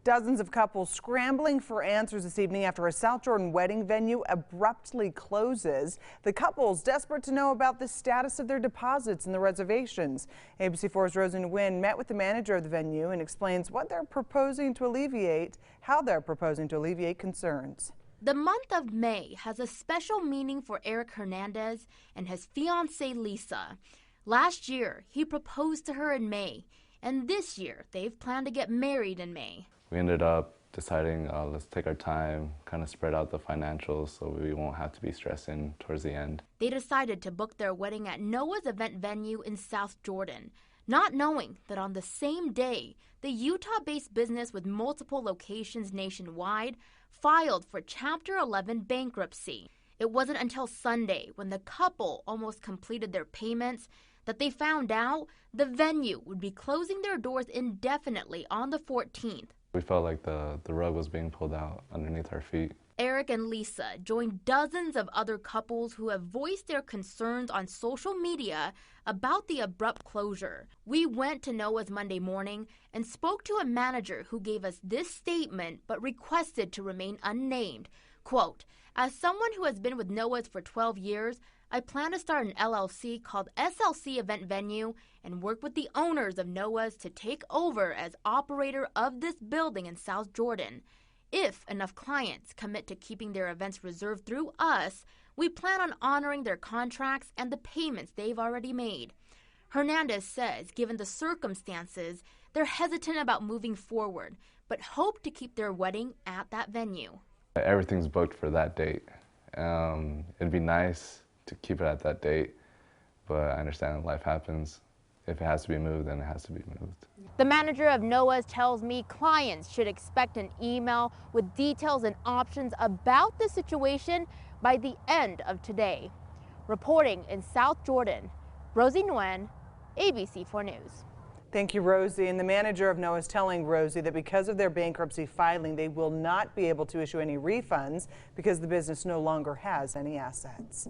Dozens of couples scrambling for answers this evening after a South Jordan wedding venue abruptly closes. The couples desperate to know about the status of their deposits and the reservations. ABC4's Rosie Nguyen met with the manager of the venue and explains how they're proposing to alleviate concerns. The month of May has a special meaning for Eric Hernandez and his fiancée Lisa. Last year, he proposed to her in May, and this year they've planned to get married in May. We ended up deciding let's take our time, kind of spread out the financials so we won't have to be stressing towards the end. They decided to book their wedding at Noah's event venue in South Jordan, not knowing that on the same day, the Utah-based business with multiple locations nationwide filed for Chapter 11 bankruptcy. It wasn't until Sunday, when the couple almost completed their payments, that they found out the venue would be closing their doors indefinitely on the 14th. We felt like the rug was being pulled out underneath our feet. Eric and Lisa joined dozens of other couples who have voiced their concerns on social media about the abrupt closure. We went to Noah's Monday morning and spoke to a manager who gave us this statement but requested to remain unnamed. Quote, "As someone who has been with Noah's for 12 years, I plan to start an LLC called SLC Event Venue and work with the owners of Noah's to take over as operator of this building in South Jordan. If enough clients commit to keeping their events reserved through us, we plan on honoring their contracts and the payments they've already made." Hernandez says, given the circumstances, they're hesitant about moving forward, but hope to keep their wedding at that venue. Everything's booked for that date. It'd be nice to keep it at that date, but I understand life happens. If it has to be moved, then it has to be moved. The manager of Noah's tells me clients should expect an email with details and options about the situation by the end of today. Reporting in South Jordan, Rosie Nguyen, ABC4 News. Thank you, Rosie. And the manager of Noah's telling Rosie that because of their bankruptcy filing, they will not be able to issue any refunds because the business no longer has any assets.